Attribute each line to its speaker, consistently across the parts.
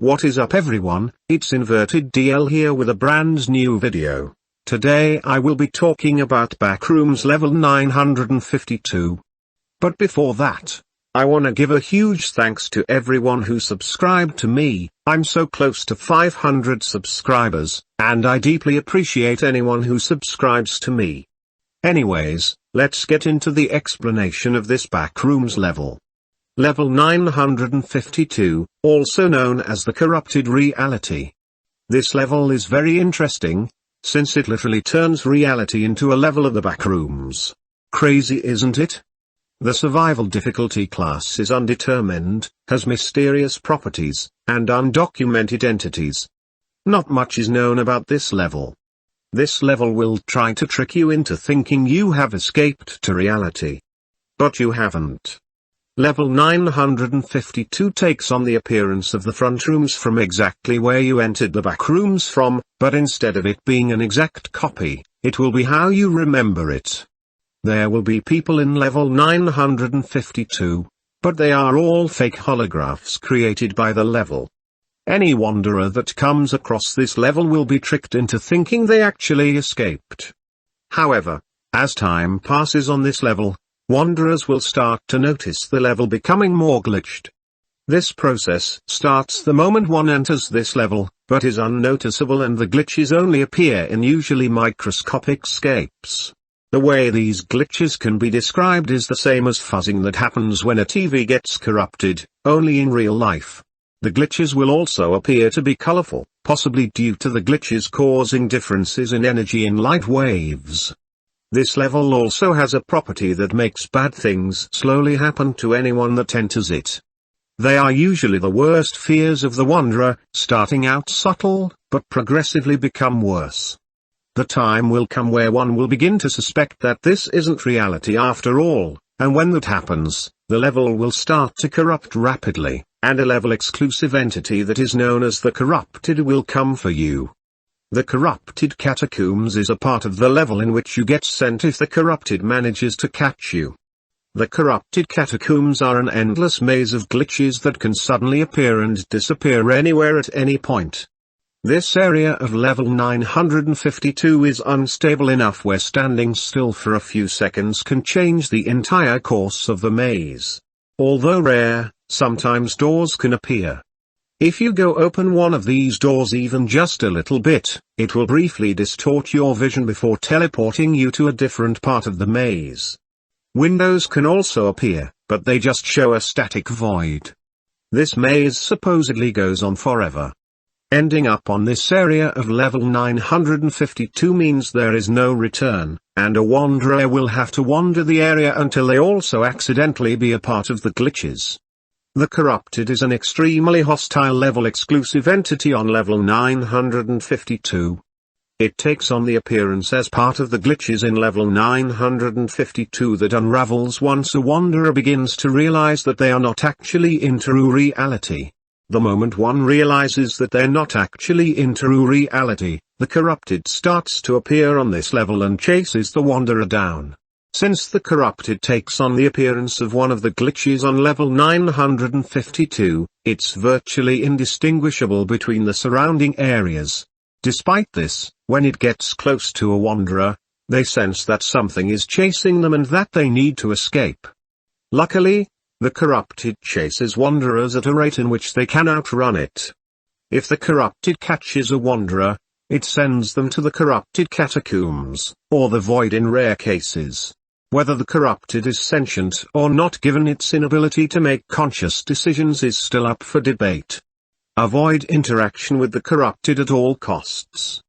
Speaker 1: What is up everyone, it's InvertedDL here with a brand new video. Today I will be talking about backrooms level 952. But before that, I wanna give a huge thanks to everyone who subscribed to me. I'm so close to 500 subscribers, and I deeply appreciate anyone who subscribes to me. Anyways, let's get into the explanation of this backrooms level. Level 952, also known as the corrupted reality. This level is very interesting, since it literally turns reality into a level of the backrooms. Crazy, isn't it? The survival difficulty class is undetermined, has mysterious properties, and undocumented entities. Not much is known about this level. This level will try to trick you into thinking you have escaped to reality. But you haven't. Level 952 takes on the appearance of the front rooms from exactly where you entered the back rooms from, but instead of it being an exact copy, it will be how you remember it. There will be people in level 952, but they are all fake holographs created by the level. Any wanderer that comes across this level will be tricked into thinking they actually escaped. However, as time passes on this level, wanderers will start to notice the level becoming more glitched. This process starts the moment one enters this level, but is unnoticeable, and the glitches only appear in usually microscopic scapes. The way these glitches can be described is the same as fuzzing that happens when a TV gets corrupted, only in real life. The glitches will also appear to be colorful, possibly due to the glitches causing differences in energy in light waves. This level also has a property that makes bad things slowly happen to anyone that enters it. They are usually the worst fears of the wanderer, starting out subtle, but progressively become worse. The time will come where one will begin to suspect that this isn't reality after all, and when that happens, the level will start to corrupt rapidly, and a level-exclusive entity that is known as the corrupted will come for you. The corrupted catacombs is a part of the level in which you get sent if the corrupted manages to catch you. The corrupted catacombs are an endless maze of glitches that can suddenly appear and disappear anywhere at any point. This area of level 952 is unstable enough where standing still for a few seconds can change the entire course of the maze. Although rare, sometimes doors can appear. If you go open one of these doors even just a little bit, it will briefly distort your vision before teleporting you to a different part of the maze. Windows can also appear, but they just show a static void. This maze supposedly goes on forever. Ending up on this area of level 952 means there is no return, and a wanderer will have to wander the area until they also accidentally be a part of the glitches. The corrupted is an extremely hostile level-exclusive entity on level 952. It takes on the appearance as part of the glitches in level 952 that unravels once a wanderer begins to realize that they are not actually in true reality. The moment one realizes that they're not actually in true reality, the corrupted starts to appear on this level and chases the wanderer down. Since the corrupted takes on the appearance of one of the glitches on level 952, it's virtually indistinguishable between the surrounding areas. Despite this, when it gets close to a wanderer, they sense that something is chasing them and that they need to escape. Luckily, the corrupted chases wanderers at a rate in which they can outrun it. If the corrupted catches a wanderer, it sends them to the corrupted catacombs, or the void in rare cases. Whether the corrupted is sentient or not, given its inability to make conscious decisions, is still up for debate. Avoid interaction with the corrupted at all costs.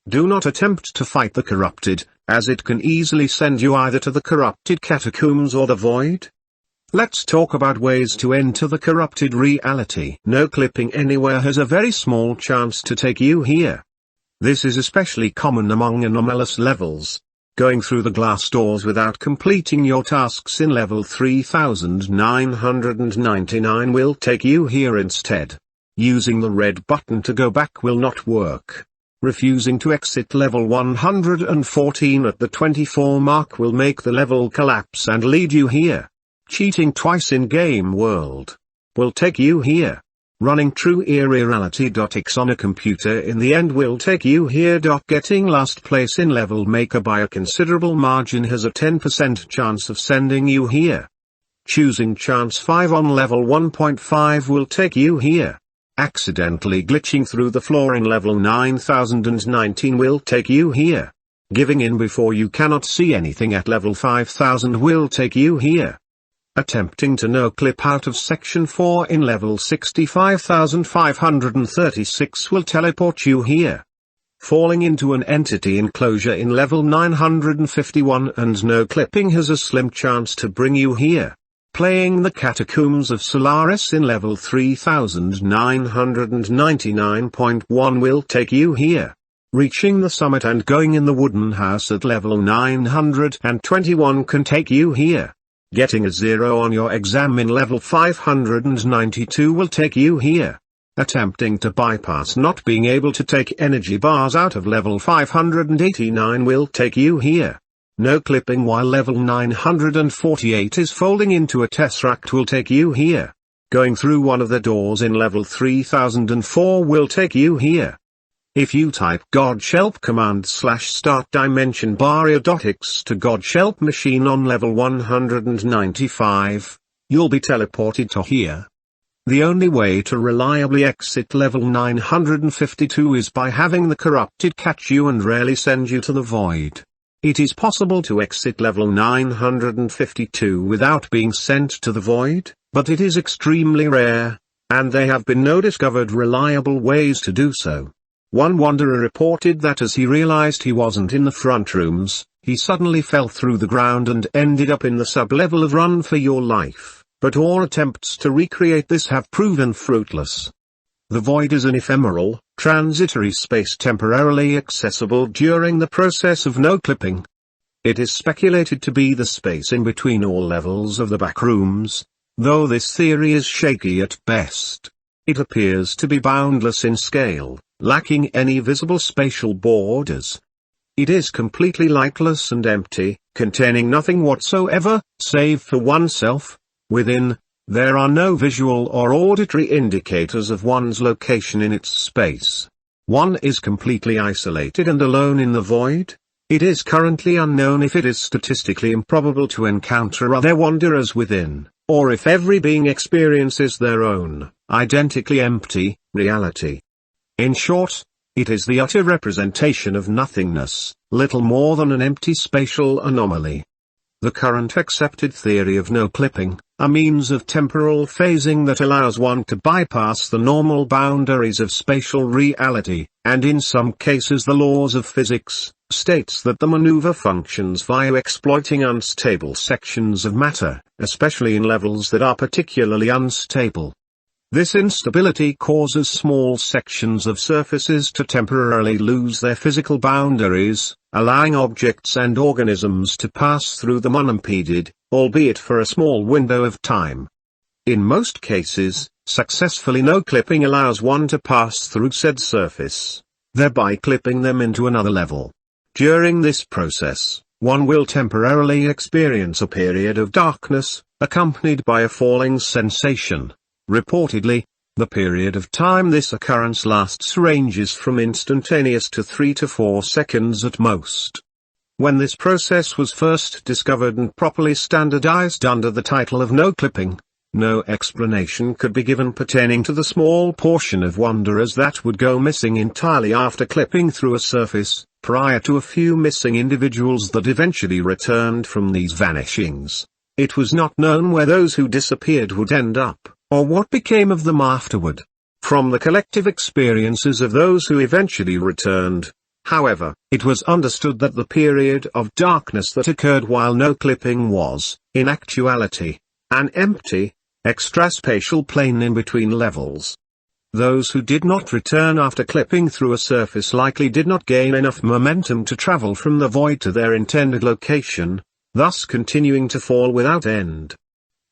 Speaker 1: Do not attempt to fight the corrupted, as it can easily send you either to the corrupted catacombs or the void. Let's talk about ways to enter the corrupted reality. No clipping anywhere has a very small chance to take you here. This is especially common among anomalous levels. Going through the glass doors without completing your tasks in level 3999 will take you here instead. Using the red button to go back will not work. Refusing to exit level 114 at the 24 mark will make the level collapse and lead you here. Cheating twice in game world will take you here. Running true irreality.x on a computer in the end will take you here. Getting last place in Level Maker by a considerable margin has a 10% chance of sending you here. Choosing chance 5 on level 1.5 will take you here. Accidentally glitching through the floor in level 9019 will take you here. Giving in before you cannot see anything at level 5000 will take you here. Attempting to no-clip out of section 4 in level 65536 will teleport you here. Falling into an entity enclosure in level 951 and no-clipping has a slim chance to bring you here. Playing the Catacombs of Solaris in level 3999.1 will take you here. Reaching the summit and going in the wooden house at level 921 can take you here. Getting a 0 on your exam in level 592 will take you here. Attempting to bypass not being able to take energy bars out of level 589 will take you here. No clipping while level 948 is folding into a tesseract will take you here. Going through one of the doors in level 3004 will take you here. If you type godshelp command /start dimension barrier.x to godshelp machine on level 195, you'll be teleported to here. The only way to reliably exit level 952 is by having the corrupted catch you and rarely send you to the void. It is possible to exit level 952 without being sent to the void, but it is extremely rare, and there have been no discovered reliable ways to do so. One wanderer reported that as he realized he wasn't in the front rooms, he suddenly fell through the ground and ended up in the sub-level of Run for Your Life, but all attempts to recreate this have proven fruitless. The void is an ephemeral, transitory space temporarily accessible during the process of no-clipping. It is speculated to be the space in between all levels of the backrooms, though this theory is shaky at best. It appears to be boundless in scale, lacking any visible spatial borders. It is completely lightless and empty, containing nothing whatsoever, save for oneself. Within, there are no visual or auditory indicators of one's location in its space. One is completely isolated and alone in the void. It is currently unknown if it is statistically improbable to encounter other wanderers within, or if every being experiences their own, identically empty, reality. In short, it is the utter representation of nothingness, little more than an empty spatial anomaly. The current accepted theory of no-clipping, a means of temporal phasing that allows one to bypass the normal boundaries of spatial reality, and in some cases the laws of physics, states that the maneuver functions via exploiting unstable sections of matter, especially in levels that are particularly unstable. This instability causes small sections of surfaces to temporarily lose their physical boundaries, allowing objects and organisms to pass through them unimpeded, albeit for a small window of time. In most cases, successfully no-clipping allows one to pass through said surface, thereby clipping them into another level. During this process, one will temporarily experience a period of darkness, accompanied by a falling sensation. Reportedly, the period of time this occurrence lasts ranges from instantaneous to 3 to 4 seconds at most. When this process was first discovered and properly standardized under the title of no-clipping, no explanation could be given pertaining to the small portion of wanderers that would go missing entirely after clipping through a surface, prior to a few missing individuals that eventually returned from these vanishings. It was not known where those who disappeared would end up, or what became of them afterward. From the collective experiences of those who eventually returned, however, it was understood that the period of darkness that occurred while no-clipping was, in actuality, an empty, extraspatial plane in between levels. Those who did not return after clipping through a surface likely did not gain enough momentum to travel from the void to their intended location, thus continuing to fall without end.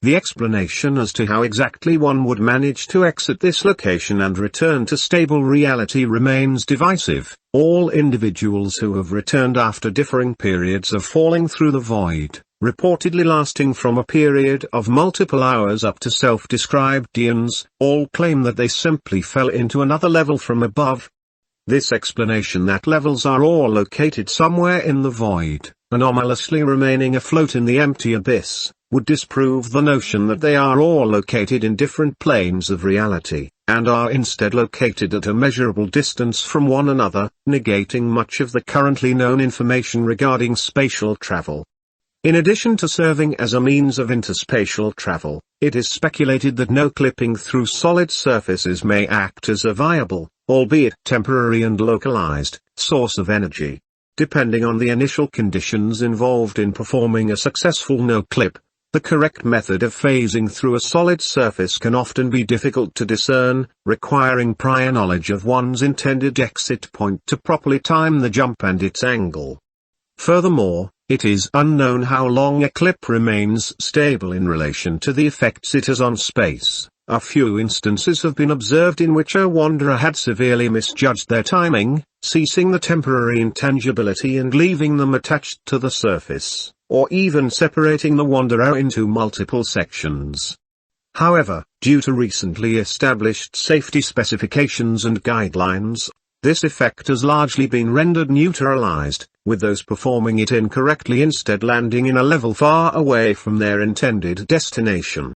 Speaker 1: The explanation as to how exactly one would manage to exit this location and return to stable reality remains divisive. All individuals who have returned after differing periods of falling through the void, reportedly lasting from a period of multiple hours up to self-described eons, all claim that they simply fell into another level from above. This explanation that levels are all located somewhere in the void, anomalously remaining afloat in the empty abyss, would disprove the notion that they are all located in different planes of reality, and are instead located at a measurable distance from one another, negating much of the currently known information regarding spatial travel. In addition to serving as a means of interspatial travel, it is speculated that no clipping through solid surfaces may act as a viable, albeit temporary and localized, source of energy. Depending on the initial conditions involved in performing a successful no-clip, the correct method of phasing through a solid surface can often be difficult to discern, requiring prior knowledge of one's intended exit point to properly time the jump and its angle. Furthermore, it is unknown how long a clip remains stable in relation to the effects it has on space. A few instances have been observed in which a wanderer had severely misjudged their timing, ceasing the temporary intangibility and leaving them attached to the surface, or even separating the wanderer into multiple sections. However, due to recently established safety specifications and guidelines, this effect has largely been rendered neutralized, with those performing it incorrectly instead landing in a level far away from their intended destination.